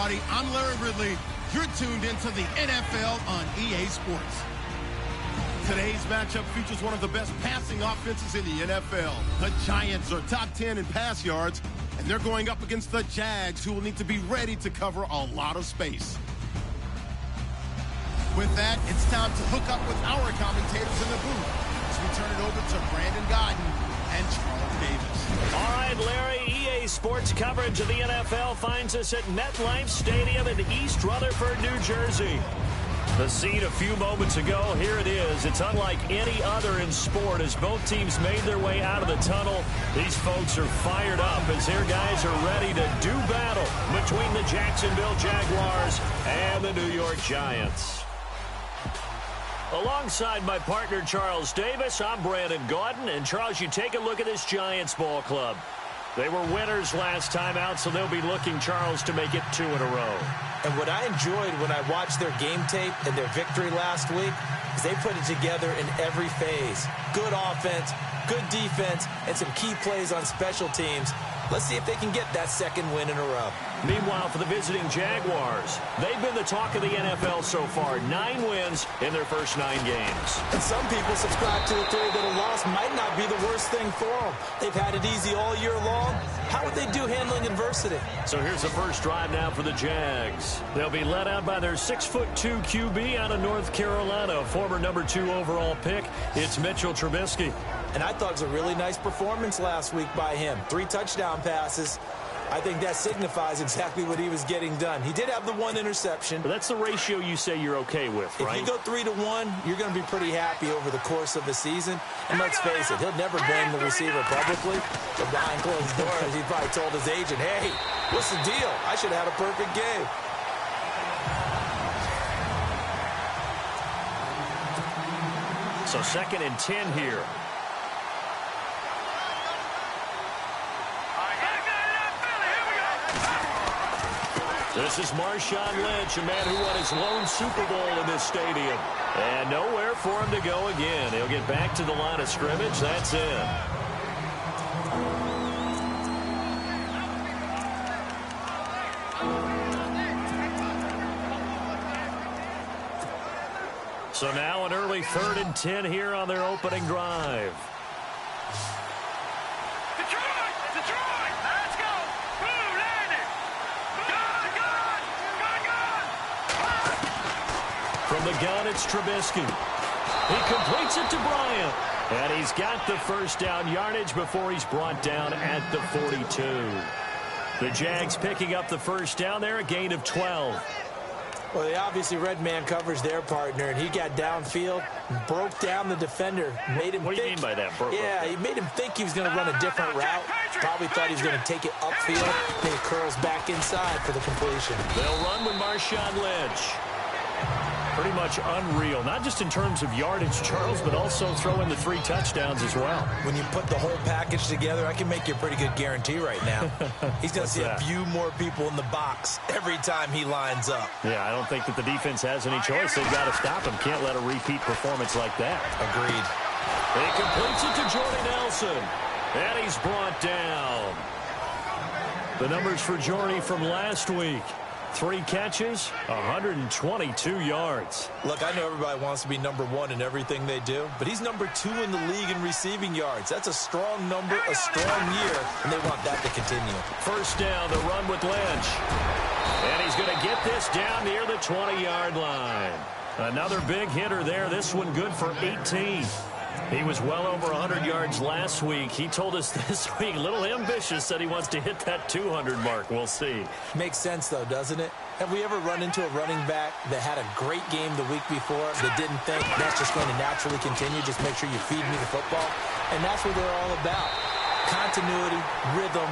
everybody. I'm Larry Ridley. You're tuned into the NFL on EA Sports. Today's matchup features one of the best passing offenses in the NFL. The Giants are top 10 in pass yards, and they're going up against the Jags, who will need to be ready to cover a lot of space. With that, it's time to hook up with our commentators in the booth as we turn it over to Brandon Godden and Charles Davis. All right, Larry, EA Sports coverage of the NFL finds us at MetLife Stadium in East Rutherford, New Jersey. The scene a few moments ago, here it is. It's unlike any other in sport as both teams made their way out of the tunnel. These folks are fired up as their guys are ready to do battle between the Jacksonville Jaguars and the New York Giants. Alongside my partner, Charles Davis, I'm Brandon Gaudin. And, Charles, you take a look at this Giants ball club. They were winners last time out, so they'll be looking, Charles, to make it 2 in a row. And what I enjoyed when I watched their game tape and their victory last week is they put it together in every phase. Good offense, good defense, and some key plays on special teams. Let's see if they can get that second win in a row. Meanwhile, for the visiting Jaguars, they've been the talk of the NFL so far. 9 wins in their first 9 games. And some people subscribe to the theory that a loss might not be the worst thing for them. They've had it easy all year long. How would they do handling adversity? So here's the first drive now for the Jags. They'll be led out by their 6'2" QB out of North Carolina, former number 2 overall pick. It's Mitchell Trubisky. And I thought it was a really nice performance last week by him. 3 touchdown passes. I think that signifies exactly what he was getting done. He did have the 1 interception. But that's the ratio you say you're okay with, right? If you go 3-1, you're going to be pretty happy over the course of the season. And let's face it, he'll never blame the receiver publicly. But behind closed doors, he probably told his agent, hey, what's the deal? I should have had a perfect game. So 2nd and 10 here. This is Marshawn Lynch, a man who won his lone Super Bowl in this stadium. And nowhere for him to go again. He'll get back to the line of scrimmage. That's it. So now an early 3rd and 10 here on their opening drive. From the gun, it's Trubisky. He completes it to Bryant. And he's got the first down yardage before he's brought down at the 42. The Jags picking up the first down there, a gain of 12. Well, they obviously red man covers their partner, and he got downfield, broke down the defender, made him What do you mean by that, bro? Yeah, he made him think he was going to run a different route. Probably thought he was going to take it upfield. Then he curls back inside for the completion. They'll run with Marshawn Lynch. Pretty much unreal, not just in terms of yardage, Charles, but also throwing the 3 touchdowns as well. When you put the whole package together, I can make you a pretty good guarantee right now. He's going to see a few more people in the box every time he lines up. Yeah, I don't think that the defense has any choice. They've got to stop him. Can't let a repeat performance like that. Agreed. He completes it to Jordy Nelson, and he's brought down. The numbers for Jordy from last week. 3 catches, 122 yards. Look, I know everybody wants to be number 1 in everything they do, but he's number 2 in the league in receiving yards. That's a strong number, a strong year, and they want that to continue. First down, the run with Lynch. And he's going to get this down near the 20-yard line. Another big hitter there. This one good for 18. He was well over 100 yards last week. He told us this week, a little ambitious, said he wants to hit that 200 mark. We'll see. Makes sense, though, doesn't it? Have we ever run into a running back that had a great game the week before that didn't think that's just going to naturally continue? Just make sure you feed me the football. And that's what they're all about. Continuity, rhythm,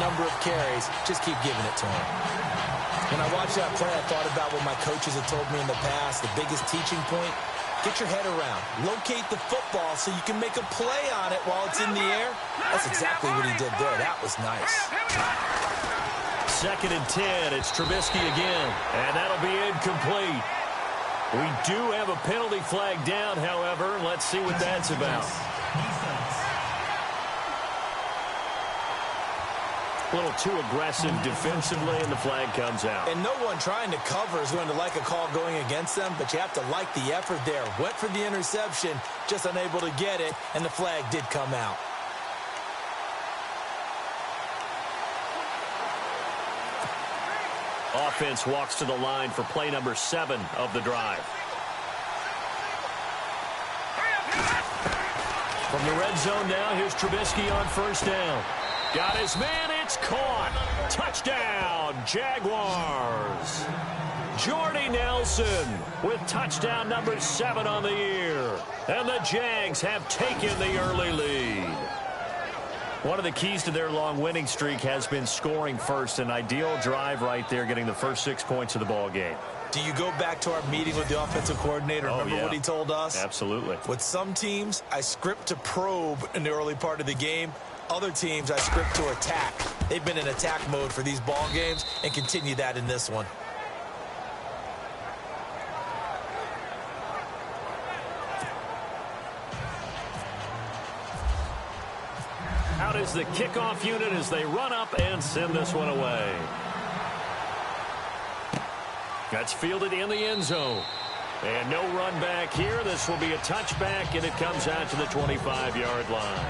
number of carries. Just keep giving it to him. When I watched that play, I thought about what my coaches had told me in the past. The biggest teaching point, get your head around. Locate the football so you can make a play on it while it's in the air. That's exactly what he did there. That was nice. 2nd and 10. It's Trubisky again. And that'll be incomplete. We do have a penalty flag down, however. Let's see what that's about. A little too aggressive defensively, and the flag comes out. And no one trying to cover is going to like a call going against them, but you have to like the effort there. Went for the interception, just unable to get it, and the flag did come out. Offense walks to the line for play number 7 of the drive. From the red zone now, here's Trubisky on first down. Got his man, it's caught. Touchdown, Jaguars. Jordy Nelson with touchdown number 7 on the year. And the Jags have taken the early lead. One of the keys to their long winning streak has been scoring first. An ideal drive right there, getting the first 6 points of the ball game. Do you go back to our meeting with the offensive coordinator? Remember what he told us? Absolutely. With some teams, I script to probe in the early part of the game. Other teams, I script to attack. They've been in attack mode for these ball games and continue that in this one. Out is the kickoff unit as they run up and send this one away. That's fielded in the end zone. And no run back here. This will be a touchback, and it comes out to the 25-yard line.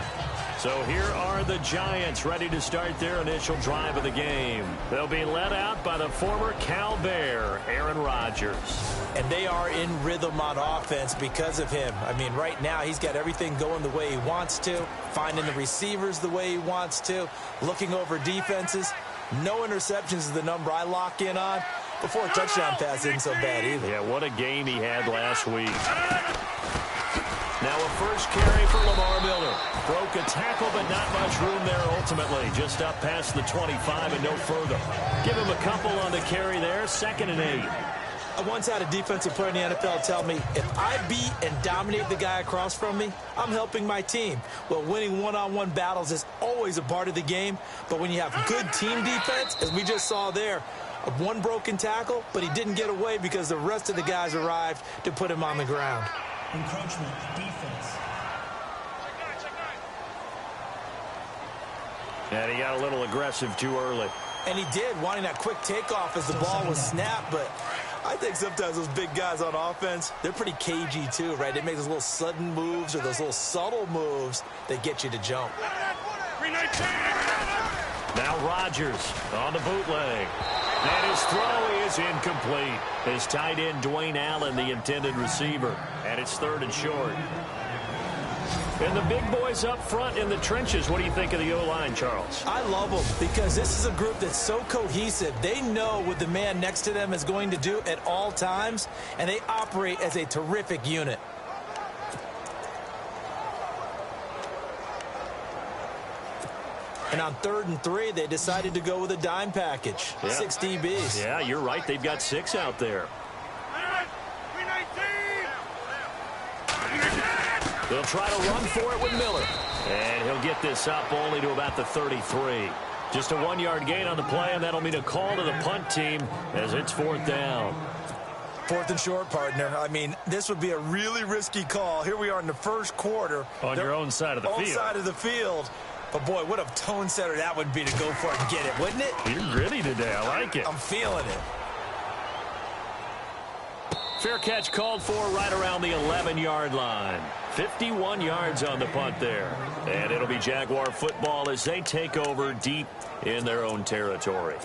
So here are the Giants ready to start their initial drive of the game. They'll be led out by the former Cal Bear, Aaron Rodgers. And they are in rhythm on offense because of him. I mean, right now he's got everything going the way he wants to, finding the receivers the way he wants to, looking over defenses. No interceptions is the number I lock in on. Before a touchdown pass isn't so bad either. Yeah, what a game he had last week. Now a first carry for Lamar Miller. Broke a tackle, but not much room there ultimately. Just up past the 25 and no further. Give him a couple on the carry there. 2nd and 8. I once had a defensive player in the NFL tell me, if I beat and dominate the guy across from me, I'm helping my team. Well, winning one-on-one battles is always a part of the game, but when you have good team defense, as we just saw there, one broken tackle, but he didn't get away because the rest of the guys arrived to put him on the ground. Encroachment defense. And he got a little aggressive too early. And he did, wanting that quick takeoff as the ball was snapped, but I think sometimes those big guys on offense, they're pretty cagey too, right? They make those little sudden moves or those little subtle moves that get you to jump. Now Rodgers on the bootleg. And his throw is incomplete. His tight end, Dwayne Allen, the intended receiver. And it's 3rd and short. And the big boys up front in the trenches. What do you think of the O-line, Charles? I love them because this is a group that's so cohesive. They know what the man next to them is going to do at all times, and they operate as a terrific unit. And on 3rd and 3, they decided to go with a dime package. Yeah. 6 DBs. Yeah, you're right. They've got 6 out there. They'll try to run for it with Miller. And he'll get this up only to about the 33. Just a 1-yard gain on the play, and that'll mean a call to the punt team as it's 4th down. 4th and short, partner. I mean, this would be a really risky call. Here we are in the first quarter. On your own side of the field. Own side of the field. But, boy, what a tone setter that would be to go for it and get it, wouldn't it? You're gritty today. I like it. I'm feeling it. Fair catch called for right around the 11-yard line. 51 yards on the punt there. And it'll be Jaguar football as they take over deep in their own territory.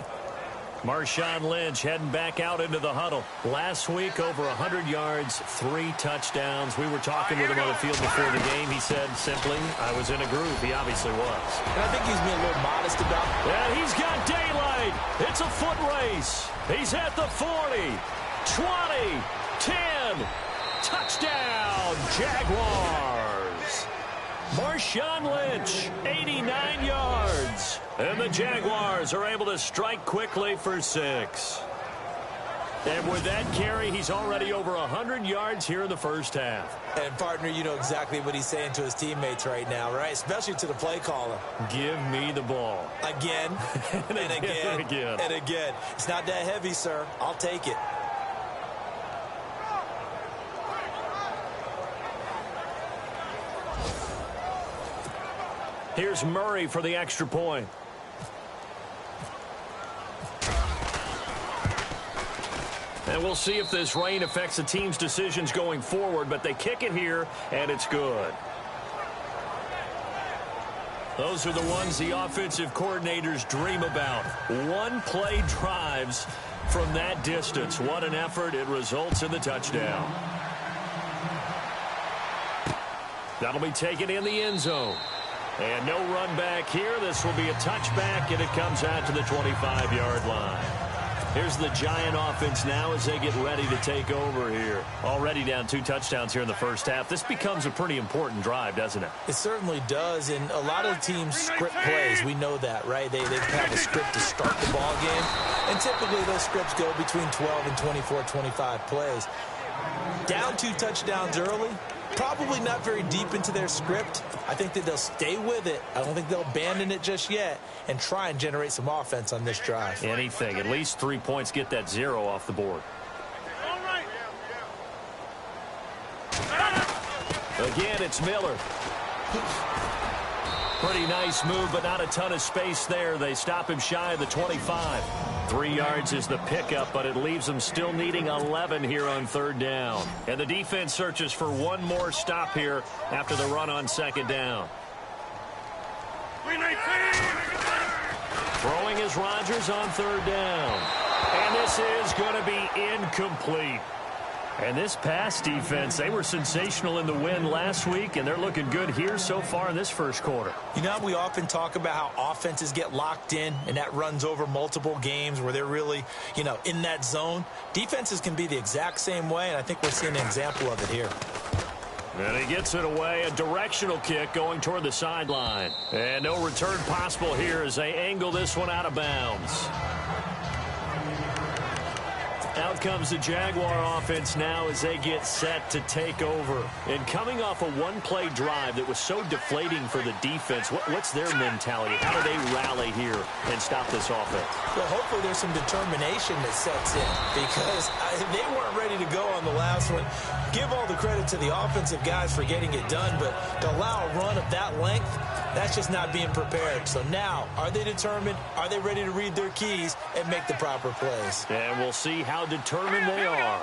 Marshawn Lynch heading back out into the huddle. Last week, over 100 yards, 3 touchdowns. We were talking with him on the field before the game. He said simply, I was in a groove. He obviously was. And I think he's being a little modest about it. And he's got daylight. It's a foot race. He's at the 40, 20, 10. Touchdown, Jaguars. Marshawn Lynch, 89 yards. And the Jaguars are able to strike quickly for 6. And with that carry, he's already over 100 yards here in the first half. And, partner, you know exactly what he's saying to his teammates right now, right? Especially to the play caller. Give me the ball. Again, and again, and again. It's not that heavy, sir. I'll take it. Here's Murray for the extra point. And we'll see if this rain affects the team's decisions going forward, but they kick it here, and it's good. Those are the ones the offensive coordinators dream about. One-play drives from that distance. What an effort. It results in the touchdown. That'll be taken in the end zone. And no run back here. This will be a touchback, and it comes out to the 25-yard line. Here's the Giant offense now as they get ready to take over here. Already down 2 touchdowns here in the first half. This becomes a pretty important drive, doesn't it? It certainly does, and a lot of teams script plays. We know that, right? They have a script to start the ball game, and typically those scripts go between 12 and 24, 25 plays. Down 2 touchdowns early, probably not very deep into their script. I think that they'll stay with it. I don't think they'll abandon it just yet and try and generate some offense on this drive. Anything. At least 3 points, get that 0 off the board. Again, it's Miller. Pretty nice move, but not a ton of space there. They stop him shy of the 25. 3 yards is the pickup, but it leaves them still needing 11 here on 3rd down. And the defense searches for one more stop here after the run on 2nd down. Throwing is Rodgers on 3rd down. And this is going to be incomplete. And this pass defense, they were sensational in the win last week, and they're looking good here so far in this first quarter. You know, we often talk about how offenses get locked in, and that runs over multiple games where they're really, in that zone. Defenses can be the exact same way, and I think we're seeing an example of it here. And he gets it away, a directional kick going toward the sideline. And no return possible here as they angle this one out of bounds. Out comes the Jaguar offense now as they get set to take over. And coming off a one-play drive that was so deflating for the defense, what's their mentality? How do they rally here and stop this offense? Well, hopefully there's some determination that sets in because they weren't ready to go on the last one. Give all the credit to the offensive guys for getting it done, but to allow a run of that length, that's just not being prepared. So now, are they determined? Are they ready to read their keys and make the proper plays? And we'll see how determined they are.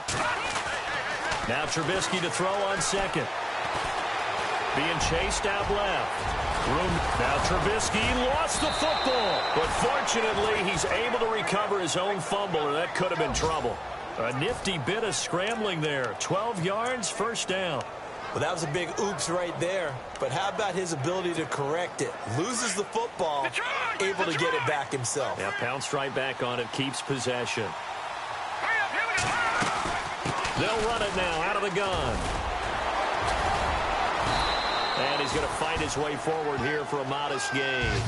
Now Trubisky to throw on 2nd. Being chased out left. Now Trubisky lost the football. But fortunately, he's able to recover his own fumble, or that could have been trouble. A nifty bit of scrambling there. 12 yards, 1st down. Well, that was a big oops right there. But how about his ability to correct it? Loses the football, able to get it back himself. Yeah, pounced right back on it, keeps possession. They'll run it now out of the gun. And he's going to fight his way forward here for a modest gain.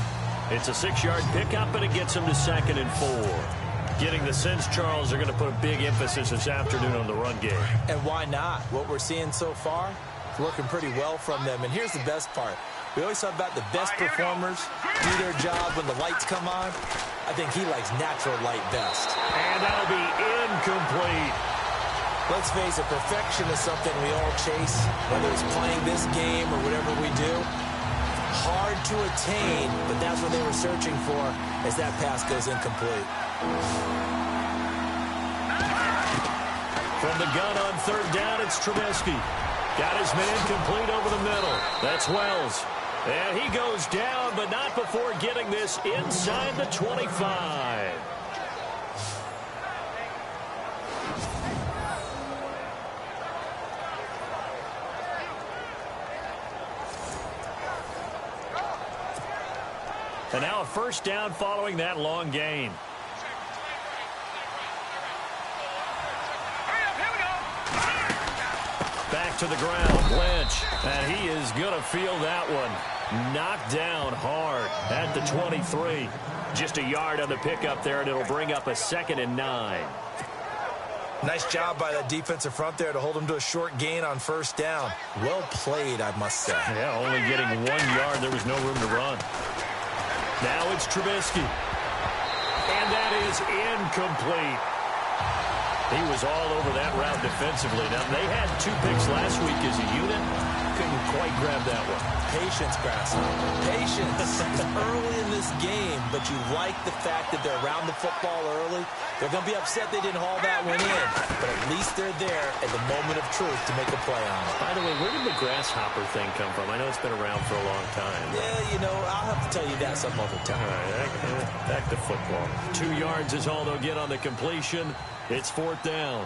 It's a 6-yard pickup, and it gets him to 2nd and 4. Getting the sense, Charles, they're going to put a big emphasis this afternoon on the run game. And why not? What we're seeing so far, working pretty well from them. And here's the best part. We always talk about the best performers do their job when the lights come on. I think he likes natural light best. And that'll be incomplete. Let's face it, perfection is something we all chase, whether it's playing this game or whatever we do. Hard to attain, but that's what they were searching for as that pass goes incomplete. From the gun on 3rd down, it's Trubisky. Got his man complete over the middle. That's Wells. And he goes down, but not before getting this inside the 25. And now a 1st down following that long gain. Back to the ground, Lynch. And he is going to feel that one. Knocked down hard at the 23. Just a yard on the pickup there, and it'll bring up a 2nd and 9. Nice job by that defensive front there to hold him to a short gain on 1st down. Well played, I must say. Yeah, only getting 1 yard. There was no room to run. Now it's Trubisky. And that is incomplete. He was all over that route defensively. Now, they had 2 picks last week as a unit. couldn't quite grab that one. Patience, Grasshopper. Patience. It's early in this game, but you like the fact that they're around the football early. They're going to be upset they didn't haul that one in, but at least they're there at the moment of truth to make a play on it. By the way, where did the grasshopper thing come from? I know it's been around for a long time. Yeah, I'll have to tell you that some other time. All right, back to football. 2 yards is all they'll get on the completion. It's 4th down.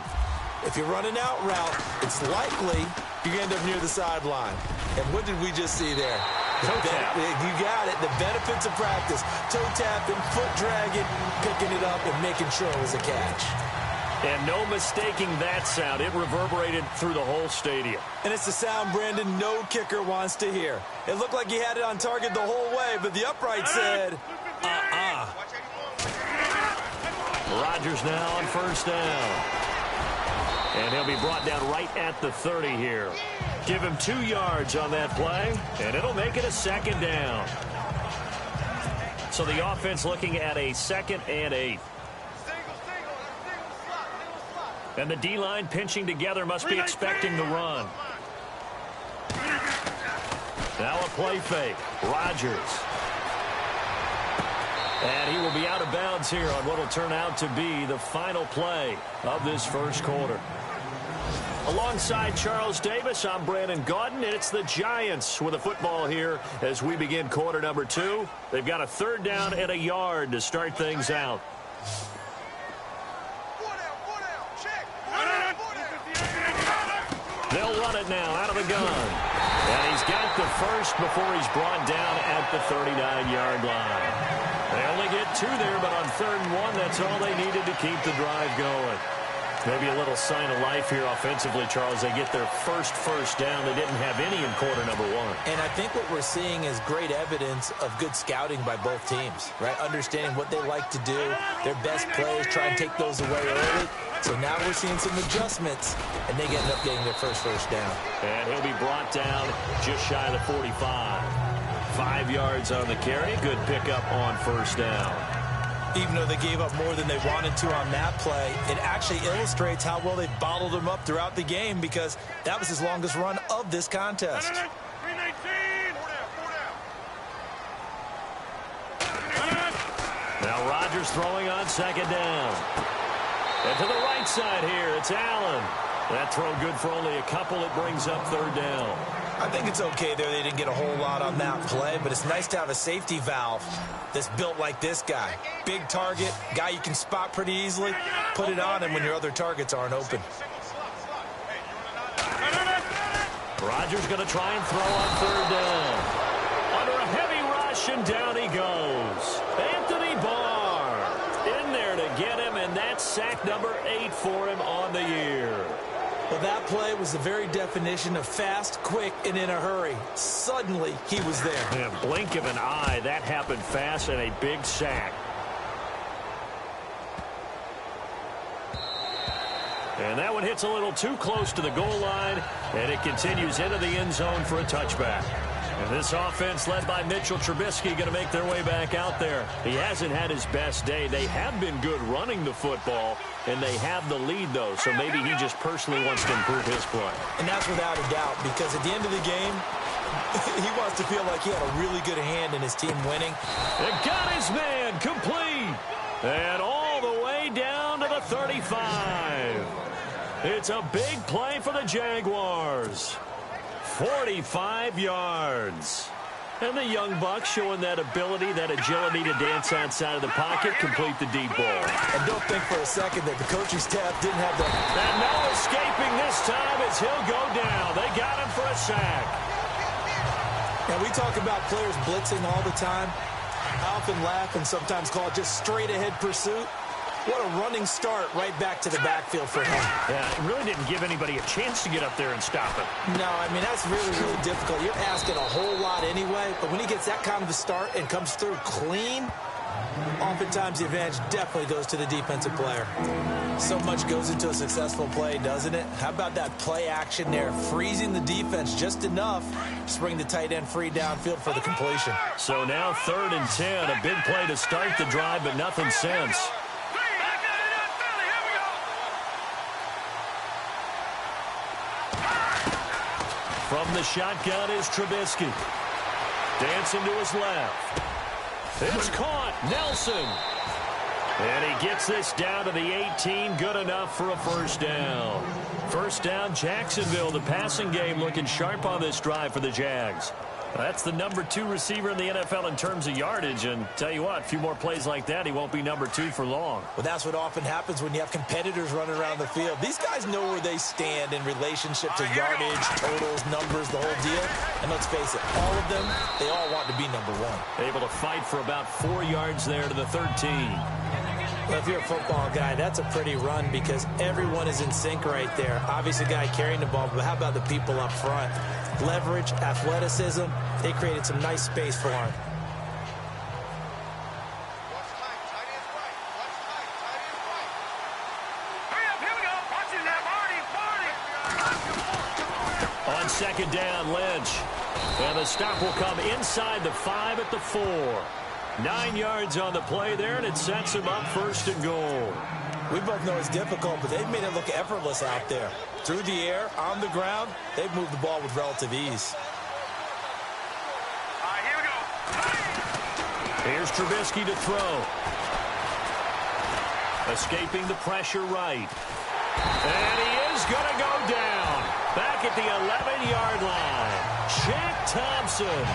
If you're running out route, it's likely you end up near the sideline. And what did we just see there? Toe tap. You got it. The benefits of practice. Toe tapping, foot dragging, picking it up, and making sure it was a catch. And no mistaking that sound. It reverberated through the whole stadium. And it's the sound, Brandon, no kicker wants to hear. It looked like he had it on target the whole way, but the upright said, Rodgers now on 1st down. And he'll be brought down right at the 30 here. Give him 2 yards on that play, and it'll make it a 2nd down. So the offense looking at a 2nd and 8. And the D-line pinching together, must be expecting the run. Now a play fake. Rodgers. And he will be out of bounds here on what will turn out to be the final play of this first quarter. Alongside Charles Davis, I'm Brandon Gaudin, and it's the Giants with the football here as we begin quarter number 2. They've got a 3rd down and a yard to start things out. They'll run it now out of the gun. And he's got the first before he's brought down at the 39-yard line. They only get 2 there, but on 3rd and 1, that's all they needed to keep the drive going. Maybe a little sign of life here offensively, Charles. They get their first down. They didn't have any in quarter number 1. And I think what we're seeing is great evidence of good scouting by both teams, right? Understanding what they like to do, their best plays, try and take those away early. So now we're seeing some adjustments, and they end up getting their first down. And he'll be brought down just shy of the 45. 5 yards on the carry. Good pickup on 1st down. Even though they gave up more than they wanted to on that play, it actually illustrates how well they bottled them up throughout the game, because that was his longest run of this contest. Now Rodgers throwing on 2nd down. And to the right side here, it's Allen. That throw good for only a couple. It brings up 3rd down. I think it's okay there. They didn't get a whole lot on that play, but it's nice to have a safety valve that's built like this guy. Big target, guy you can spot pretty easily. Put it on him when your other targets aren't open. Rodgers going to try and throw on 3rd down. Under a heavy rush, and down he goes. Anthony Barr in there to get him, and that's sack number 8 for him on the year. Well, that play was the very definition of fast, quick, and in a hurry. Suddenly, he was there. In a blink of an eye, that happened fast, and a big sack. And that one hits a little too close to the goal line, and it continues into the end zone for a touchback. And this offense led by Mitchell Trubisky going to make their way back out there. He hasn't had his best day. They have been good running the football, and they have the lead, though, so maybe he just personally wants to improve his play. And that's without a doubt, because at the end of the game, he wants to feel like he had a really good hand in his team winning. And got his man complete. And all the way down to the 35. It's a big play for the Jaguars. 45 yards. And the young buck showing that ability, that agility to dance outside of the pocket, complete the deep ball. And don't think for a second that the coaching staff didn't have the... And no escaping this time as he'll go down. They got him for a sack. And we talk about players blitzing all the time. I often laugh and sometimes call it just straight-ahead pursuit. What a running start right back to the backfield for him. Yeah, it really didn't give anybody a chance to get up there and stop him. No, I mean, that's really, really difficult. You're asking a whole lot anyway, but when he gets that kind of a start and comes through clean, oftentimes the advantage definitely goes to the defensive player. So much goes into a successful play, doesn't it? How about that play action there, freezing the defense just enough to bring the tight end free downfield for the completion. So now 3rd and 10, a big play to start the drive, but nothing since. From the shotgun is Trubisky. Dancing to his left. It's caught. Nelson. And he gets this down to the 18. Good enough for a first down. First down, Jacksonville. The passing game looking sharp on this drive for the Jags. That's the number 2 receiver in the NFL in terms of yardage. And tell you what, a few more plays like that, he won't be number 2 for long. Well, that's what often happens when you have competitors running around the field. These guys know where they stand in relationship to yardage, totals, numbers, the whole deal. And let's face it, all of them, they all want to be number 1. Able to fight for about 4 yards there to the 13. Well, if you're a football guy, that's a pretty run because everyone is in sync right there. Obviously, the guy carrying the ball, but how about the people up front? Leverage, athleticism, they created some nice space for him. On second down, Lynch. And the stop will come inside the 5 at the 4. 9 yards on the play there, and it sets him up first and goal. We both know it's difficult, but they've made it look effortless out there. Through the air, on the ground, they've moved the ball with relative ease. Here we go. Here's Trubisky to throw. Escaping the pressure right. And he is going to go down. Back at the 11-yard line. Shaq Thompson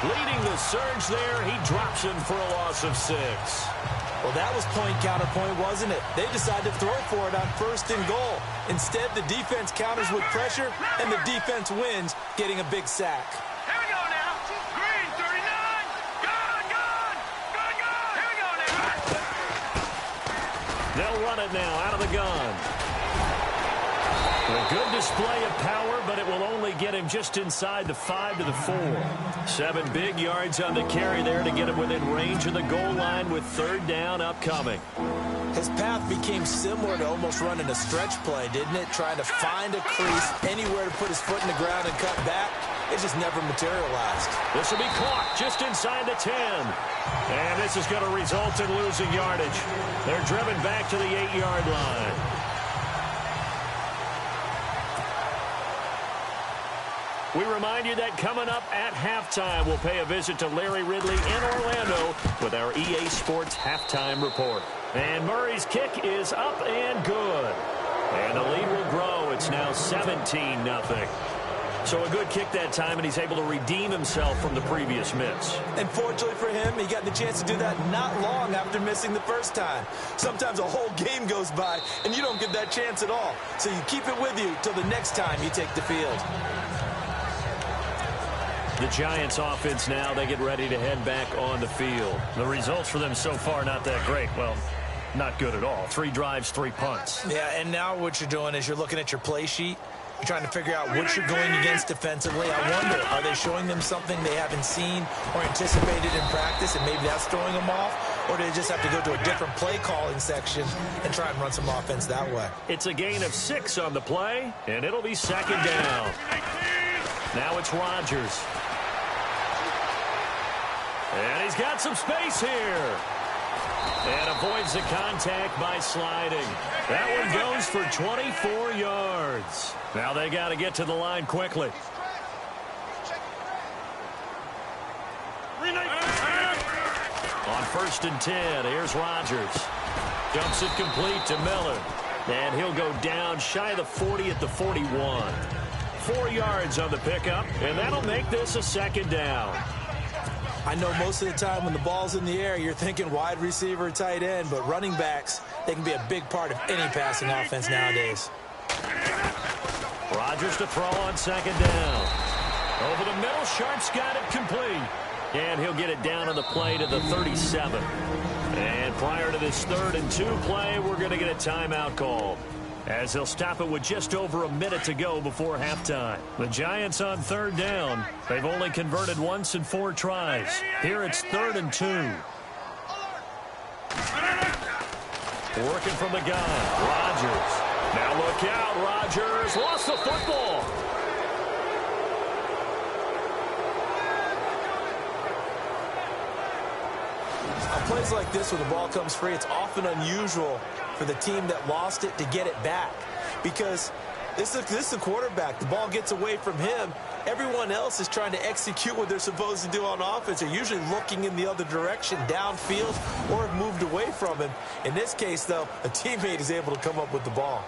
leading the surge there. He drops him for a loss of 6. Well, that was point counterpoint, wasn't it? They decided to throw for it on first and goal. Instead, the defense counters with pressure, and the defense wins, getting a big sack. Here we go now. Green, 39. Gun. Here we go now. They'll run it now out of the gun. A good display of power, but it will only get him just inside the 5 to the 4. 7 big yards on the carry there to get him within range of the goal line with third down upcoming. His path became similar to almost running a stretch play, didn't it? Trying to find a crease, anywhere to put his foot in the ground and cut back. It just never materialized. This will be caught just inside the 10. And this is going to result in losing yardage. They're driven back to the 8-yard line. We remind you that coming up at halftime, we'll pay a visit to Larry Ridley in Orlando with our EA Sports Halftime Report. And Murray's kick is up and good. And the lead will grow. It's now 17-0. So a good kick that time, and he's able to redeem himself from the previous miss. And fortunately for him, he got the chance to do that not long after missing the first time. Sometimes a whole game goes by, and you don't get that chance at all. So you keep it with you till the next time you take the field. The Giants offense now, they get ready to head back on the field. The results for them so far not that great. Well, not good at all. 3 drives, 3 punts. Yeah, and now what you're doing is you're looking at your play sheet. You're trying to figure out what you're going against defensively. I wonder, are they showing them something they haven't seen or anticipated in practice, and maybe that's throwing them off? Or do they just have to go to a different play calling section and try and run some offense that way? It's a gain of 6 on the play, and it'll be second down. Now it's Rodgers. And he's got some space here. And avoids the contact by sliding. That one goes for 24 yards. Now they got to get to the line quickly. On first and 10, here's Rodgers. Dumps it complete to Miller. And he'll go down shy of the 40 at the 41. 4 yards on the pickup, and that'll make this a second down. I know most of the time when the ball's in the air, you're thinking wide receiver, tight end, but running backs, they can be a big part of any passing offense nowadays. Rodgers to throw on second down. Over the middle, Sharp's got it complete. And he'll get it down on the play to the 37. And prior to this 3rd and 2 play, we're going to get a timeout call, as they'll stop it with just over a minute to go before halftime. The Giants on 3rd down. They've only converted once in 4 tries. Here it's 3rd and 2. Working from the gun, Rodgers. Now look out, Rodgers lost the football. On plays like this where the ball comes free, it's often unusual for the team that lost it to get it back, because this is a quarterback. The ball gets away from him, Everyone else is trying to execute what they're supposed to do on offense. They're usually looking in the other direction, downfield, or have moved away from him. In this case, though, a teammate is able to come up with the ball.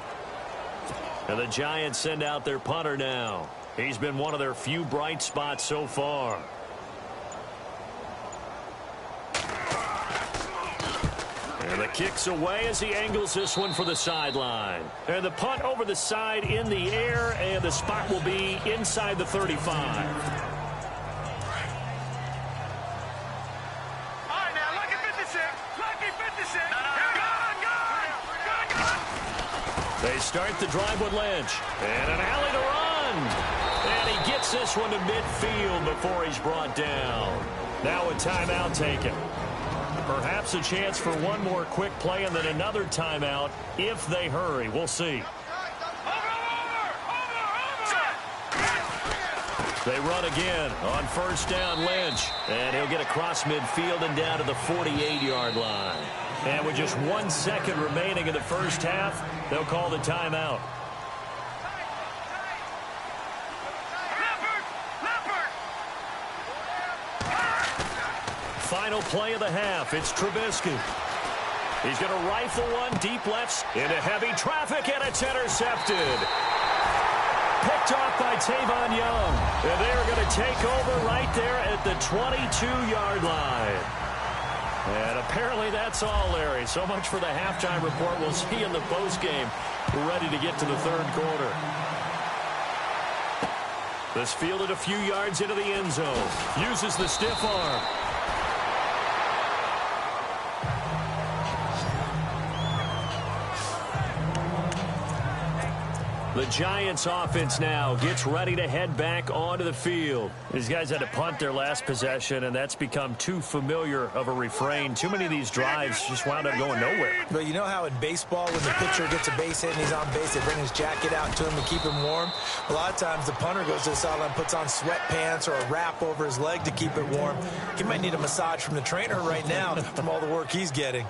And the Giants send out their punter now. He's been one of their few bright spots so far. And the kick's away as he angles this one for the sideline. And the punt over the side in the air, and the spot will be inside the 35. All right, now, lucky 56. Lucky 56. Good. They start the drive with Lynch. And an alley to run. And he gets this one to midfield before he's brought down. Now a timeout taken. Perhaps a chance for one more quick play and then another timeout if they hurry. We'll see. They run again on first down, Lynch. And he'll get across midfield and down to the 48-yard line. And with just 1 second remaining in the first half, they'll call the timeout. Final play of the half. It's Trubisky. He's going to rifle one deep left into heavy traffic, and it's intercepted. Picked off by Tavon Young. And they're going to take over right there at the 22-yard line. And apparently that's all, Larry. So much for the halftime report. We'll see in the postgame. We're ready to get to the third quarter. This fielded a few yards into the end zone. Uses the stiff arm. The Giants offense now gets ready to head back onto the field. These guys had to punt their last possession, and that's become too familiar of a refrain. Too many of these drives just wound up going nowhere. But you know how in baseball, when the pitcher gets a base hit and he's on base, they bring his jacket out to him to keep him warm? A lot of times the punter goes to the sideline, puts on sweatpants or a wrap over his leg to keep it warm. He might need a massage from the trainer right now from all the work he's getting.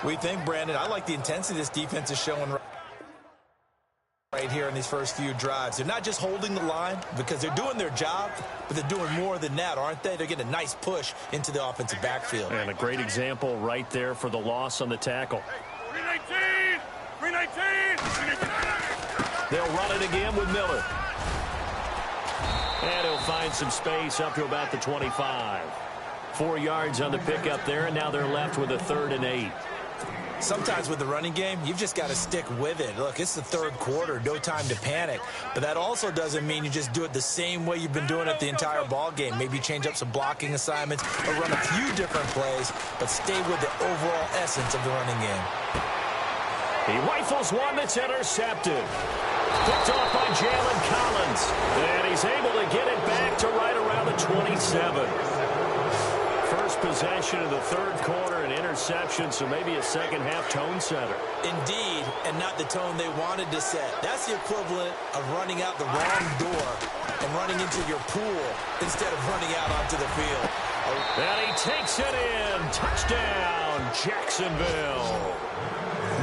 We think, Brandon, I like the intensity this defense is showing right here in these first few drives. They're not just holding the line because they're doing their job, but they're doing more than that, aren't they? They're getting a nice push into the offensive backfield. And a great example right there for the loss on the tackle. 319! 319! They'll run it again with Miller. And he'll find some space up to about the 25. 4 yards on the pickup there, and now they're left with a 3rd and 8. Sometimes with the running game, you've just got to stick with it. Look, it's the third quarter, no time to panic. But that also doesn't mean you just do it the same way you've been doing it the entire ball game. Maybe change up some blocking assignments or run a few different plays, but stay with the overall essence of the running game. He rifles one that's intercepted. Picked off by Jalen Collins. And he's able to get it back to right around the 27. First possession of the third quarter, an interception, so maybe a second-half tone setter. Indeed, and not the tone they wanted to set. That's the equivalent of running out the wrong door and running into your pool instead of running out onto the field. And he takes it in. Touchdown, Jacksonville.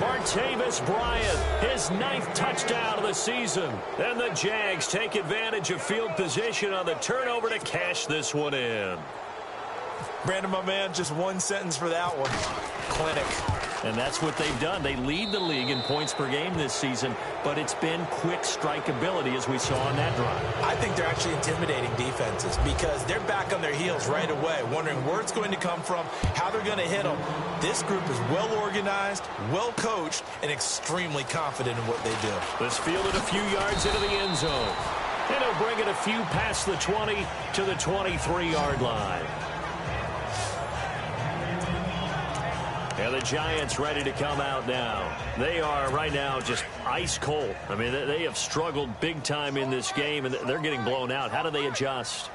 Martavis Bryant, his 9th touchdown of the season. And the Jags take advantage of field position on the turnover to cash this one in. Brandon, my man, just one sentence for that one. Clinic. And that's what they've done. They lead the league in points per game this season, but it's been quick strikeability as we saw on that drive. I think they're actually intimidating defenses because they're back on their heels right away, wondering where it's going to come from, how they're going to hit them. This group is well organized, well coached, and extremely confident in what they do. This fielded a few yards into the end zone. And he'll bring it a few past the 20 to the 23-yard line. And the Giants ready to come out now. They are right now just ice cold. I mean, they have struggled big time in this game, and they're getting blown out. How do they adjust?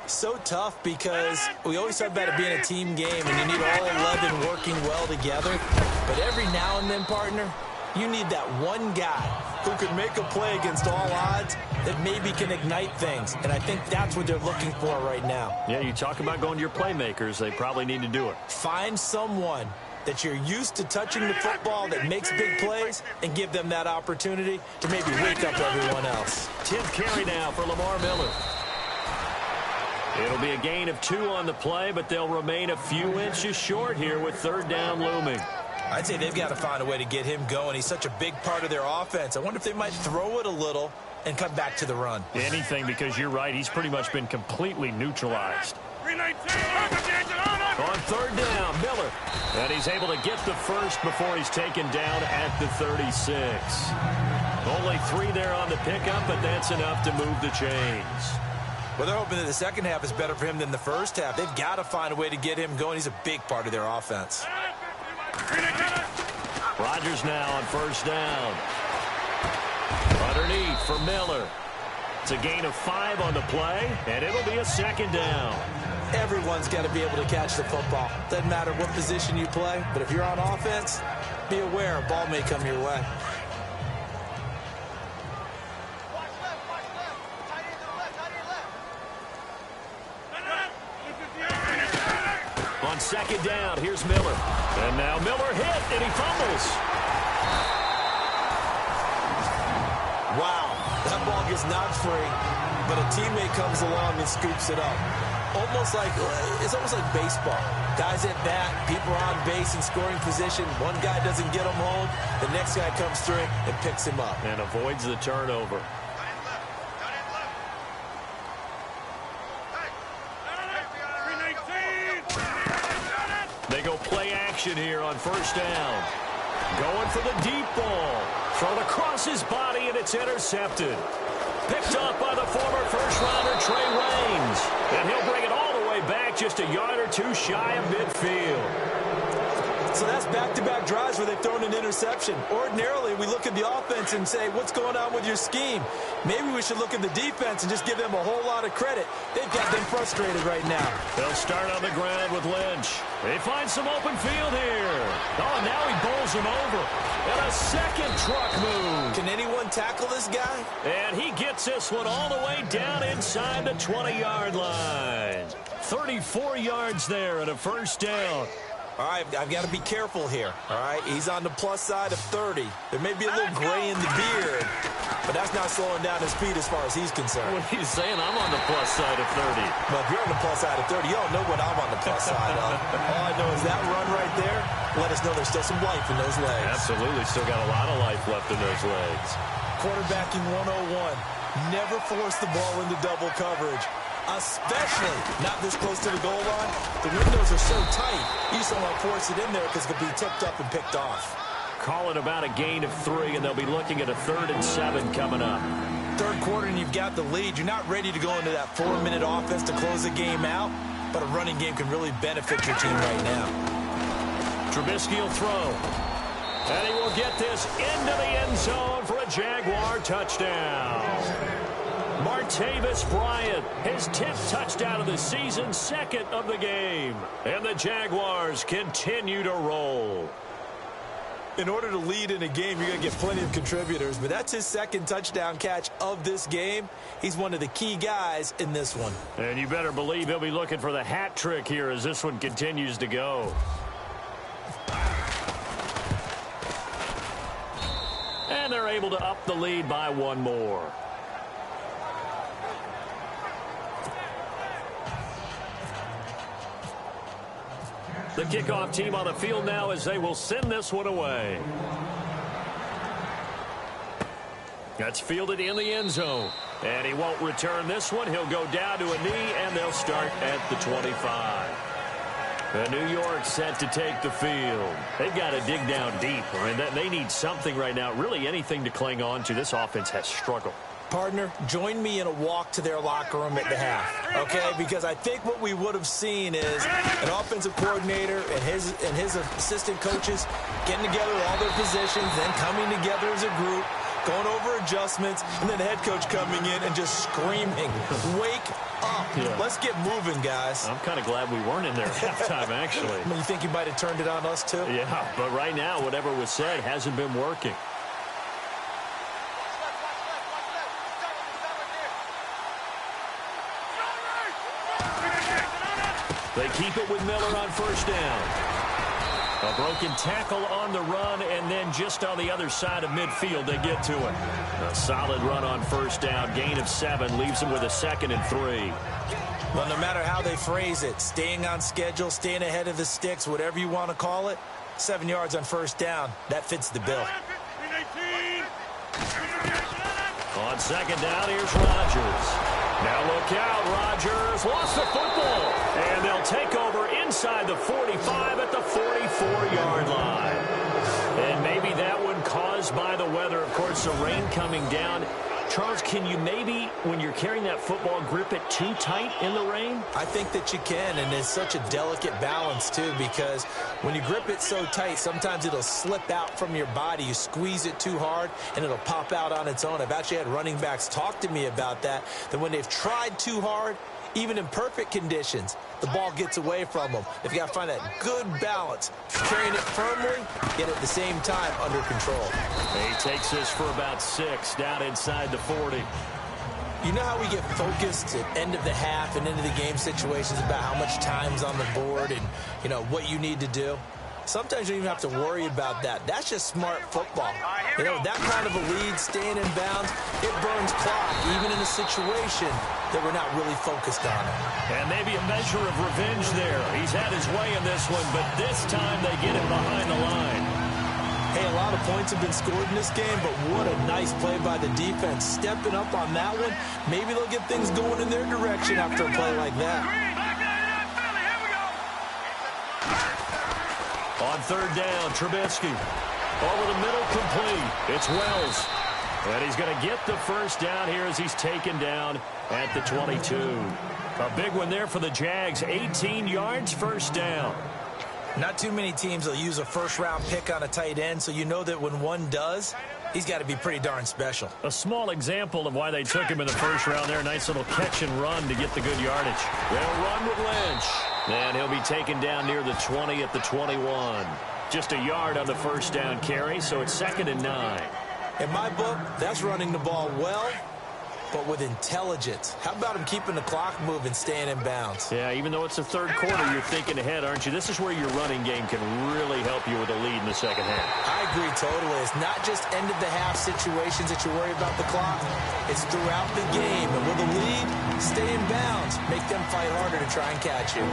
So tough because we always talk about it being a team game, and you need all 11 working well together. But every now and then, partner, you need that one guy who can make a play against all odds that maybe can ignite things. And I think that's what they're looking for right now. Yeah, you talk about going to your playmakers. They probably need to do it. Find someone that you're used to touching the football that makes big plays and give them that opportunity to maybe wake up everyone else. 10th carry now for Lamar Miller. It'll be a gain of 2 on the play, but they'll remain a few inches short here with 3rd down looming. I'd say they've got to find a way to get him going. He's such a big part of their offense. I wonder if they might throw it a little and come back to the run. Anything, because you're right. He's pretty much been completely neutralized. On 3rd down, Miller. And he's able to get the first before he's taken down at the 36. Only 3 there on the pickup, but that's enough to move the chains. Well, they're hoping that the second half is better for him than the first half. They've got to find a way to get him going. He's a big part of their offense. Rodgers now on 1st down. Underneath for Miller. It's a gain of 5 on the play, and it'll be a 2nd down. Everyone's got to be able to catch the football. Doesn't matter what position you play, but if you're on offense, be aware a ball may come your way. On 2nd down, here's Miller. And now Miller hit, and he fumbles. Wow, that ball gets knocked free, but a teammate comes along and scoops it up. It's almost like baseball. Guys at bat, people are on base in scoring position. One guy doesn't get him home. The next guy comes through and picks him up. And avoids the turnover. They go play action here on 1st down. Going for the deep ball. Thrown across his body, and it's intercepted. Picked up by the former first-rounder Trey Waynes. And he'll bring it all the way back just a yard or 2 shy of midfield. So that's back-to-back drives where they've thrown an interception. Ordinarily, we look at the offense and say, what's going on with your scheme? Maybe we should look at the defense and just give them a whole lot of credit. They've got them frustrated right now. They'll start on the ground with Lynch. They find some open field here. Oh, and now he bowls him over. And a second truck move. Can anyone tackle this guy? And he gets this one all the way down inside the 20-yard line. 34 yards there and a 1st down. All right, I've got to be careful here. All right, he's on the plus side of 30. There may be a little gray in the beard, but that's not slowing down his speed as far as he's concerned. What he's saying, I'm on the plus side of 30. Well, if you're on the plus side of 30, you don't know what I'm on the plus side of. All I know is that run right there, let us know there's still some life in those legs. Absolutely, still got a lot of life left in those legs. Quarterbacking 101. Never force the ball into double coverage. Especially not this close to the goal line. The windows are so tight, you just don't want to force it in there because it could be tipped up and picked off. Call it about a gain of 3, and they'll be looking at a 3rd and 7 coming up. 3rd quarter, and you've got the lead. You're not ready to go into that 4-minute offense to close the game out, but a running game can really benefit your team right now. Trubisky will throw. And he will get this into the end zone for a Jaguar touchdown. Martavis Bryant, his 10th touchdown of the season, 2nd of the game. And the Jaguars continue to roll. In order to lead in a game, you're going to get plenty of contributors, but that's his 2nd touchdown catch of this game. He's one of the key guys in this one. And you better believe he'll be looking for the hat trick here as this one continues to go. And they're able to up the lead by 1 more. The kickoff team on the field now as they will send this one away. That's fielded in the end zone. And he won't return this one. He'll go down to a knee, and they'll start at the 25. And New York set to take the field. They've got to dig down deep. I mean, they need something right now, really anything to cling on to. This offense has struggled. Partner, join me in a walk to their locker room at the half, okay? Because I think what we would have seen is an offensive coordinator and his assistant coaches getting together all their positions, then coming together as a group, going over adjustments, and then the head coach coming in and just screaming, wake up. Yeah. Let's get moving, guys. I'm kind of glad we weren't in there at halftime, actually. I mean, you think you might have turned it on us, too? Yeah, but right now, whatever was said hasn't been working. They keep it with Miller on 1st down. A broken tackle on the run, and then just on the other side of midfield, they get to it. A solid run on first down. Gain of 7 leaves them with a 2nd and 3. Well, no matter how they phrase it, staying on schedule, staying ahead of the sticks, whatever you want to call it, 7 yards on first down, that fits the bill. On second down, here's Rodgers. Now look out, Rodgers lost the football. And they'll take over inside the 45 at the 44-yard line. And maybe that one caused by the weather. Of course, the rain coming down. Charles, can you maybe, when you're carrying that football, grip it too tight in the rain? I think that you can, and it's such a delicate balance, too, because when you grip it so tight, sometimes it'll slip out from your body. You squeeze it too hard, and it'll pop out on its own. I've actually had running backs talk to me about that when they've tried too hard, even in perfect conditions, the ball gets away from them. If you got to find that good balance, carrying it firmly, yet at the same time under control. He takes this for about 6 down inside the 40. You know how we get focused at end of the half and into the game situations about how much time's on the board and, you know, what you need to do? Sometimes you don't even have to worry about that. That's just smart football. You know, that kind of a lead, staying in bounds, it burns clock, even in a situation that we're not really focused on it. And maybe a measure of revenge there. He's had his way in this one, but this time they get it behind the line. Hey, a lot of points have been scored in this game, but what a nice play by the defense. Stepping up on that one, maybe they'll get things going in their direction after a play like that. On third down, Trubisky. Over the middle, complete. It's Wells. And he's going to get the first down here as he's taken down at the 22. A big one there for the Jags. 18 yards, first down. Not too many teams will use a first-round pick on a tight end, so you know that when one does, he's got to be pretty darn special. A small example of why they took him in the first round there. Nice little catch and run to get the good yardage. They'll run with Lynch. And he'll be taken down near the 20 at the 21. Just a yard on the first down carry, so it's 2nd and 9. In my book, that's running the ball well, but with intelligence. How about him keeping the clock moving, staying in bounds? Yeah, even though it's the third quarter, you're thinking ahead, aren't you? This is where your running game can really help you with a lead in the second half. I agree totally. It's not just end-of-the-half situations that you worry about the clock. It's throughout the game. And with a lead, stay in bounds. Make them fight harder to try and catch you.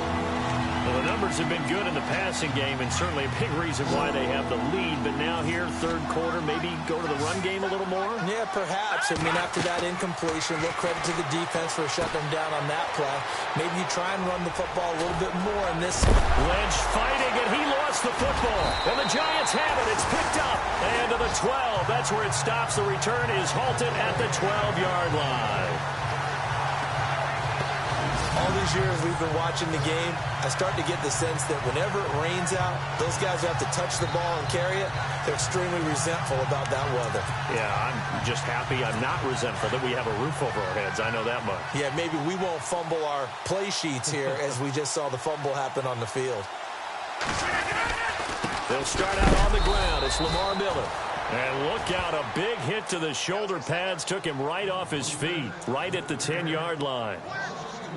Well, the numbers have been good in the passing game, and certainly a big reason why they have the lead. But now here, third quarter, maybe go to the run game a little more? Yeah, perhaps. I mean, after that incompletion, a little credit to the defense for shutting them down on that play. Maybe you try and run the football a little bit more in this. Lynch fighting, and he lost the football. And the Giants have it. It's picked up. And to the 12. That's where it stops. The return is halted at the 12-yard line. All these years we've been watching the game, I start to get the sense that whenever it rains out, those guys who have to touch the ball and carry it, they're extremely resentful about that weather. Yeah, I'm just happy I'm not resentful that we have a roof over our heads. I know that much. Yeah, maybe we won't fumble our play sheets here as we just saw the fumble happen on the field. They'll start out on the ground. It's Lamar Miller. And look out, a big hit to the shoulder pads took him right off his feet, right at the 10-yard line.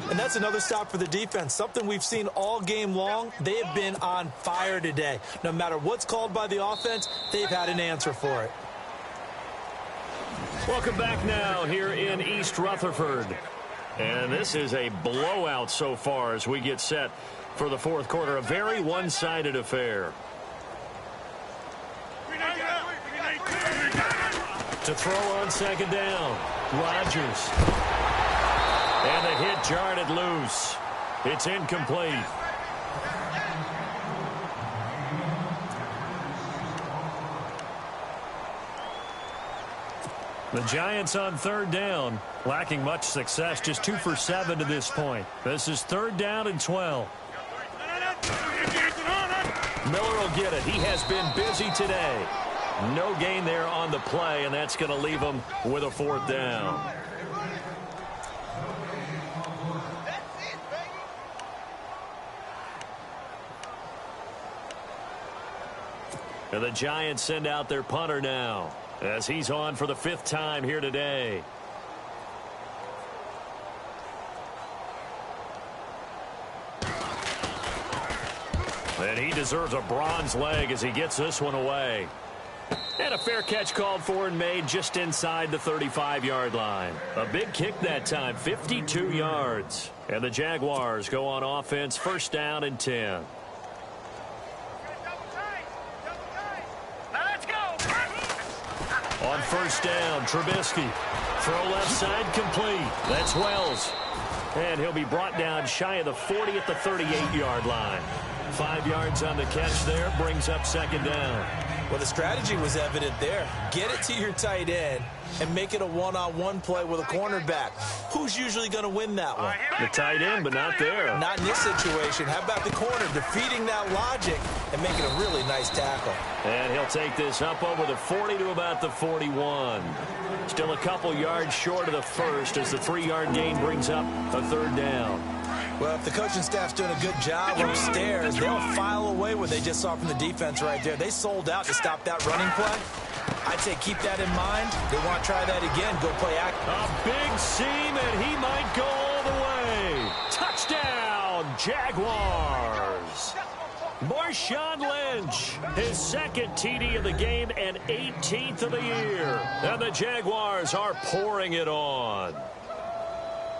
And that's another stop for the defense. Something we've seen all game long. They have been on fire today. No matter what's called by the offense, they've had an answer for it. Welcome back now here in East Rutherford. And this is a blowout so far as we get set for the fourth quarter. A very one-sided affair. To throw on second down, Rodgers. And the hit jarred it loose. It's incomplete. The Giants on third down, lacking much success, just 2 for 7 to this point. This is 3rd down and 12. Miller will get it. He has been busy today. No gain there on the play, and that's going to leave him with a 4th down. And the Giants send out their punter now as he's on for the 5th time here today. And he deserves a bronze leg as he gets this one away. And a fair catch called for and made just inside the 35-yard line. A big kick that time, 52 yards. And the Jaguars go on offense, first down and 10. On first down, Trubisky. Throw left side complete. That's Wells. And he'll be brought down shy of the 40 at the 38-yard line. 5 yards on the catch there, brings up second down. Well, the strategy was evident there. Get it to your tight end and make it a one-on-one play with a cornerback. Who's usually going to win that one? The tight end, but not there. Not in this situation. How about the corner defeating that logic and making a really nice tackle? And he'll take this up over the 40 to about the 41. Still a couple yards short of the first as the 3-yard gain brings up a third down. Well, if the coaching staff's doing a good job upstairs, they'll file away what they just saw from the defense right there. They sold out to stop that running play. I'd say keep that in mind. They want to try that again. Go play act. A big seam, and he might go all the way. Touchdown, Jaguars. Marshawn Lynch, his second TD of the game and 18th of the year. And the Jaguars are pouring it on.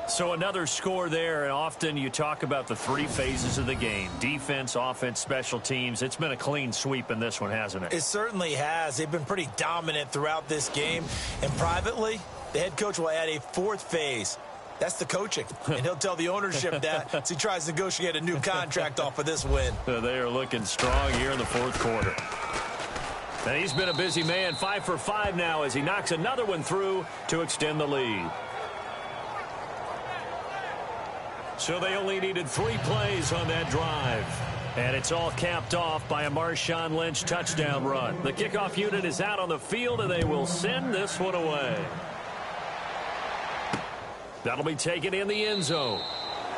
So another score there, and often you talk about the three phases of the game. Defense, offense, special teams. It's been a clean sweep in this one, hasn't it? It certainly has. They've been pretty dominant throughout this game. And privately, the head coach will add a fourth phase. That's the coaching. And he'll tell the ownership that as he tries to negotiate a new contract off of this win. They are looking strong here in the fourth quarter. And he's been a busy man, 5 for 5 now as he knocks another one through to extend the lead. So they only needed 3 plays on that drive. And it's all capped off by a Marshawn Lynch touchdown run. The kickoff unit is out on the field, and they will send this one away. That'll be taken in the end zone.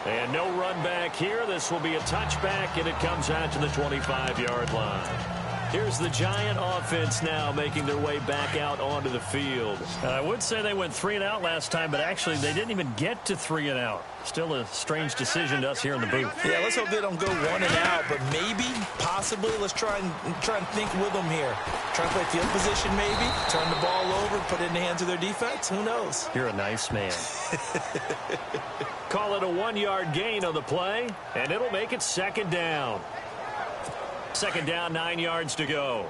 And no run back here. This will be a touchback, and it comes out to the 25-yard line. Here's the Giant offense now making their way back out onto the field. I would say they went 3 and out last time, but actually they didn't even get to 3 and out. Still a strange decision to us here in the booth. Yeah, let's hope they don't go 1 and out, but maybe, possibly, let's try and think with them here. Try and play field position maybe, turn the ball over, put it in the hands of their defense. Who knows? You're a nice man. Call it a 1-yard gain on the play, and it'll make it second down. Second down, 9 yards to go.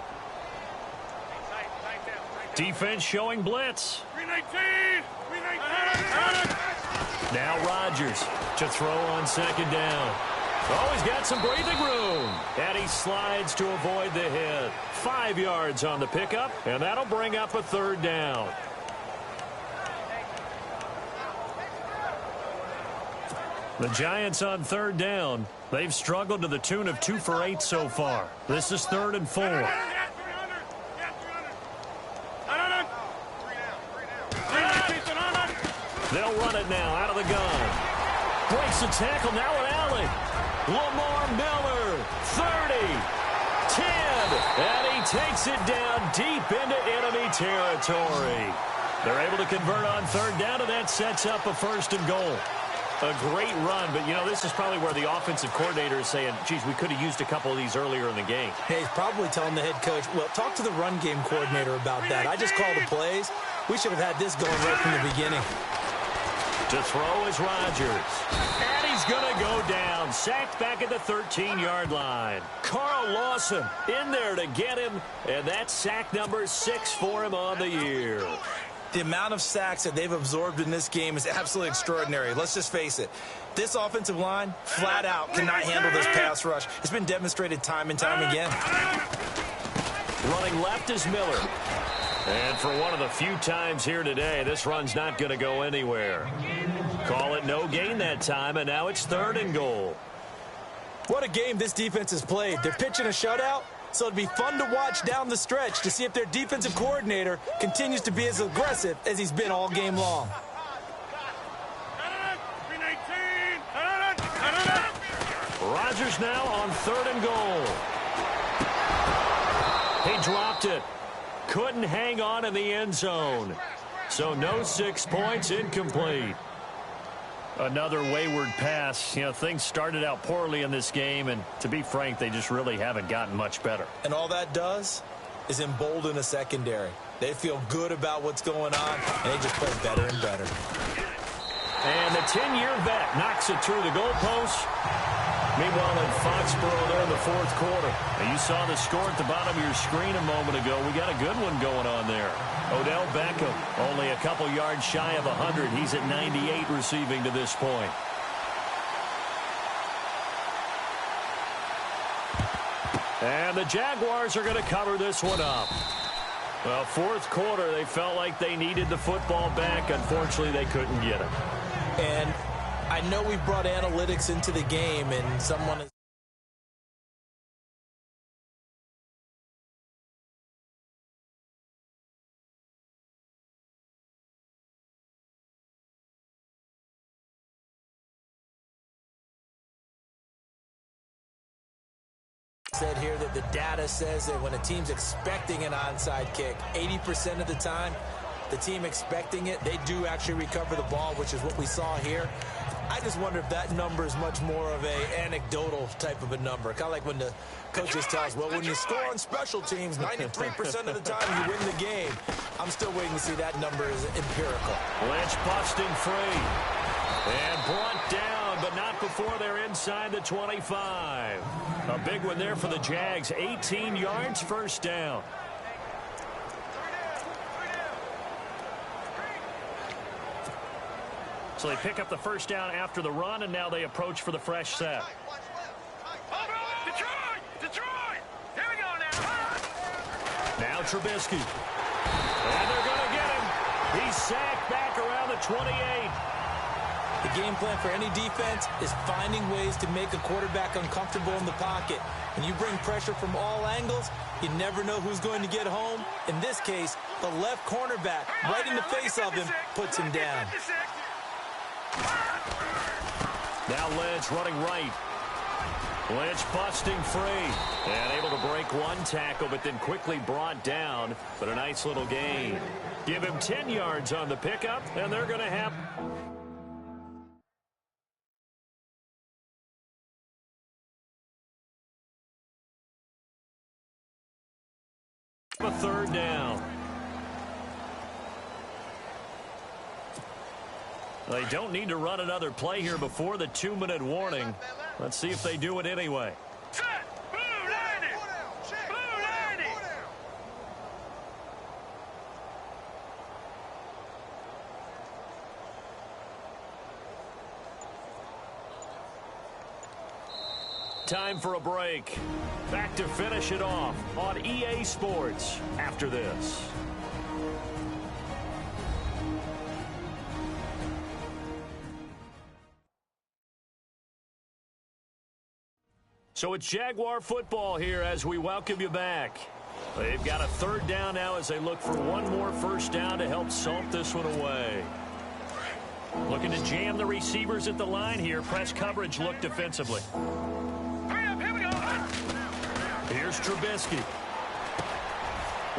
Defense showing blitz. 319! Now Rodgers to throw on second down. Oh, he's got some breathing room. And he slides to avoid the hit. 5 yards on the pickup, and that'll bring up a third down. The Giants on third down. They've struggled to the tune of 2 for 8 so far. This is 3rd and 4. They'll run it now out of the gun. Breaks the tackle now at Allen. Lamar Miller, 30, 10, and he takes it down deep into enemy territory. They're able to convert on third down, and that sets up a 1st and goal. A great run, but, you know, this is probably where the offensive coordinator is saying, geez, we could have used a couple of these earlier in the game. Hey, he's probably telling the head coach, well, talk to the run game coordinator about that. I just called the plays. We should have had this going right from the beginning. To throw is Rodgers. And he's going to go down. Sacked back at the 13-yard line. Carl Lawson in there to get him, and that's sack number 6 for him on the year. The amount of sacks that they've absorbed in this game is absolutely extraordinary. Let's just face it. This offensive line, flat out, cannot handle this pass rush. It's been demonstrated time and time again. Running left is Miller. And for one of the few times here today, this run's not going to go anywhere. Call it no gain that time, and now it's 3rd and goal. What a game this defense has played. They're pitching a shutout. So it'd be fun to watch down the stretch to see if their defensive coordinator continues to be as aggressive as he's been all game long. Rodgers now on 3rd and goal. He dropped it. Couldn't hang on in the end zone. So no 6 points, incomplete. Another wayward pass. You know, things started out poorly in this game, and to be frank, they just really haven't gotten much better. And all that does is embolden a secondary. They feel good about what's going on, and they just play better and better. And the 10-year vet knocks it through the goalpost. Meanwhile, in Foxborough, they're in the fourth quarter. And you saw the score at the bottom of your screen a moment ago. We got a good one going on there. Odell Beckham, only a couple yards shy of 100. He's at 98 receiving to this point. And the Jaguars are going to cover this one up. Well, fourth quarter, they felt like they needed the football back. Unfortunately, they couldn't get it. And I know we've brought analytics into the game, and someone has said here that the data says that when a team's expecting an onside kick, 80% of the time, the team expecting it, they do actually recover the ball, which is what we saw here. I just wonder if that number is much more of a anecdotal type of a number. Kind of like when the coaches tell us, well, when you score on special teams, 93% of the time you win the game. I'm still waiting to see that number is empirical. Lynch busting free. And brought down, but not before they're inside the 25. A big one there for the Jags. 18 yards, first down. So they pick up the first down after the run, and now they approach for the fresh set. Detroit! Here we go now. Now Trubisky. And they're going to get him. He's sacked back around the 28. The game plan for any defense is finding ways to make a quarterback uncomfortable in the pocket. When you bring pressure from all angles, you never know who's going to get home. In this case, the left cornerback, right in the face of him, puts him down. Now Lynch running right. Lynch busting free. And able to break one tackle, but then quickly brought down. But a nice little gain. Give him 10 yards on the pickup, and they're going to have a third down. They don't need to run another play here before the 2-minute warning. Let's see if they do it anyway. Set! Blue landing! Blue landing! Time for a break. Back to finish it off on EA Sports after this. So it's Jaguar football here as we welcome you back. They've got a third down now as they look for one more first down to help salt this one away. Looking to jam the receivers at the line here. Press coverage look defensively. Hurry up, here we go. Here's Trubisky.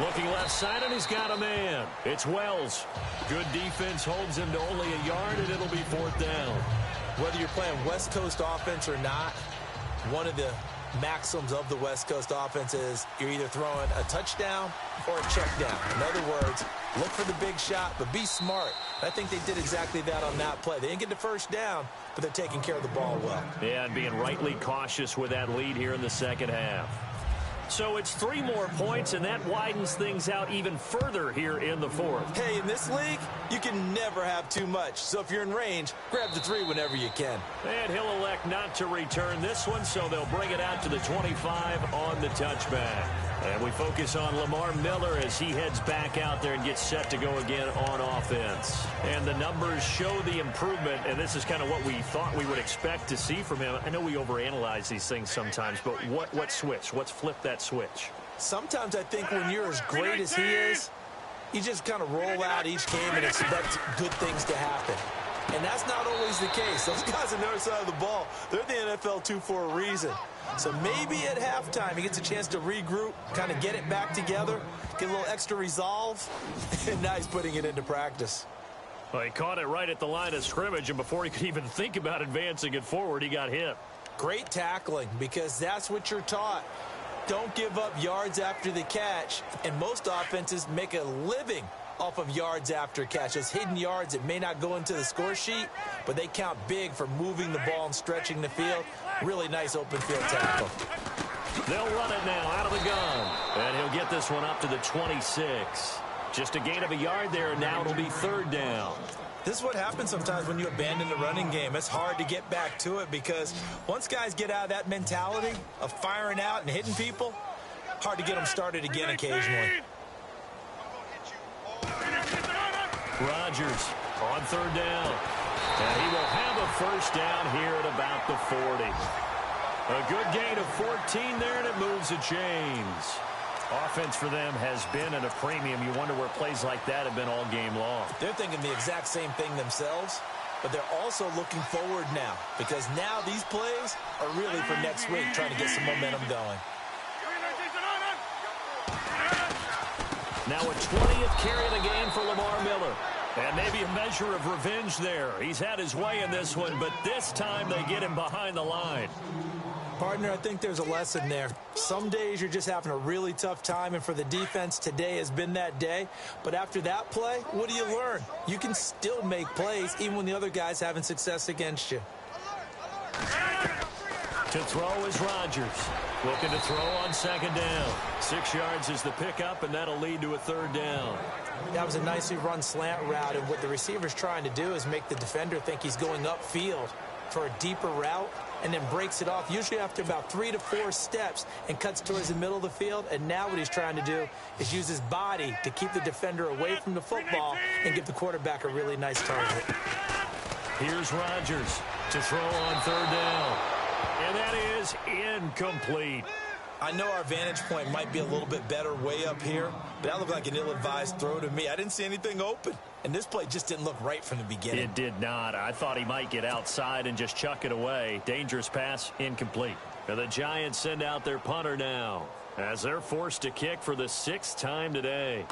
Looking left side, and he's got a man. It's Wells. Good defense holds him to only a yard, and it'll be fourth down. Whether you're playing West Coast offense or not, one of the maxims of the West Coast offense is you're either throwing a touchdown or a check down. In other words, look for the big shot, but be smart. I think they did exactly that on that play. They didn't get the first down, but they're taking care of the ball well. Yeah, and being rightly cautious with that lead here in the second half. So it's 3 more points, and that widens things out even further here in the fourth. Hey, in this league, you can never have too much. So if you're in range, grab the 3 whenever you can. And he'll elect not to return this one, so they'll bring it out to the 25 on the touchback. And we focus on Lamar Miller as he heads back out there and gets set to go again on offense. And the numbers show the improvement, and this is kind of what we thought we would expect to see from him. I know we overanalyze these things sometimes, but what switch? What's flipped that switch? Sometimes I think when you're as great as he is, you just kind of roll out each game and expect good things to happen. And that's not always the case. Those guys on the other side of the ball, they're the NFL 2 for a reason. So maybe at halftime he gets a chance to regroup, kind of get it back together, get a little extra resolve, and now he's putting it into practice. Well, he caught it right at the line of scrimmage, and before he could even think about advancing it forward, he got hit. Great tackling, because that's what you're taught. Don't give up yards after the catch, and most offenses make a living off of yards after catch. Those hidden yards that may not go into the score sheet, but they count big for moving the ball and stretching the field. Really nice open field tackle. They'll run it now out of the gun, and he'll get this one up to the 26. Just a gain of a yard there, and now it'll be third down. This is what happens sometimes when you abandon the running game. It's hard to get back to it because once guys get out of that mentality of firing out and hitting people, hard to get them started again occasionally. Rodgers on third down. And he will have a first down here at about the 40. A good gain of 14 there, and it moves the chains. Offense for them has been at a premium. You wonder where plays like that have been all game long. They're thinking the exact same thing themselves, but they're also looking forward now because now these plays are really for next week, trying to get some momentum going. Now a 20th carry of the game for Lamar Miller. And maybe a measure of revenge there. He's had his way in this one, but this time they get him behind the line. Partner, I think there's a lesson there. Some days you're just having a really tough time, and for the defense, today has been that day. But after that play, what do you learn? You can still make plays even when the other guy's having success against you. To throw is Rodgers. Looking to throw on second down. 6 yards is the pickup, and that'll lead to a third down. That was a nicely run slant route, and what the receiver's trying to do is make the defender think he's going upfield for a deeper route, and then breaks it off, usually after about 3 to 4 steps, and cuts towards the middle of the field. And now what he's trying to do is use his body to keep the defender away from the football and give the quarterback a really nice target. Here's Rodgers to throw on third down. And that is incomplete. I know our vantage point might be a little bit better way up here, but that looked like an ill-advised throw to me. I didn't see anything open, and this play just didn't look right from the beginning. It did not. I thought he might get outside and just chuck it away. Dangerous pass, incomplete. And the Giants send out their punter now as they're forced to kick for the 6th time today.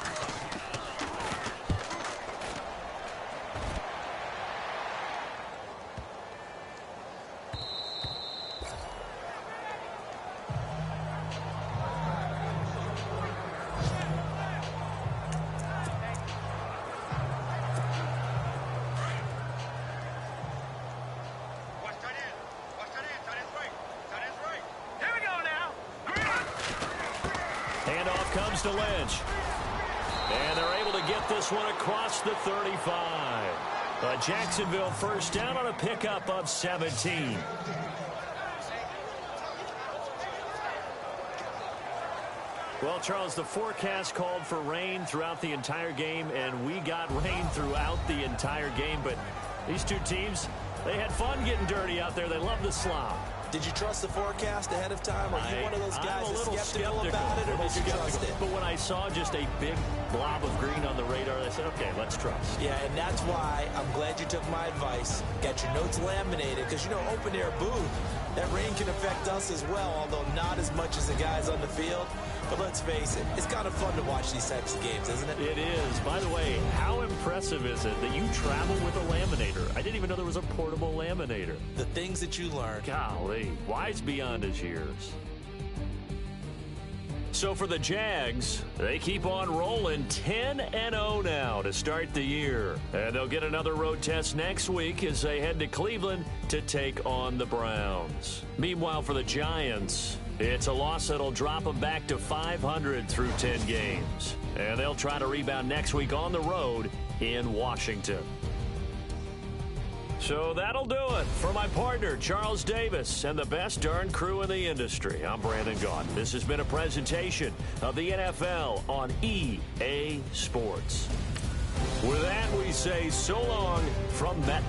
To Lynch. And they're able to get this one across the 35. A Jacksonville first down on a pickup of 17. Well, Charles, the forecast called for rain throughout the entire game, and we got rain throughout the entire game. But these two teams, they had fun getting dirty out there. They love the slop. Did you trust the forecast ahead of time? Are you one of those guys that's skeptical about it, or did you trust it? But when I saw just a big blob of green on the radar, I said, okay, let's trust. Yeah, and that's why I'm glad you took my advice. Got your notes laminated, because, you know, open-air booth, that rain can affect us as well, although not as much as the guys on the field. But let's face it, it's kind of fun to watch these types of games, isn't it? It is. By the way, how impressive is it that you travel with a laminator? I didn't even know there was a portable laminator. The things that you learn. Golly, wise beyond his years. So for the Jags, they keep on rolling 10-0 now to start the year. And they'll get another road test next week as they head to Cleveland to take on the Browns. Meanwhile, for the Giants, it's a loss that'll drop them back to 500 through 10 games. And they'll try to rebound next week on the road in Washington. So that'll do it for my partner, Charles Davis, and the best darn crew in the industry. I'm Brandon Gaudin. This has been a presentation of the NFL on EA Sports. With that, we say so long from Madden.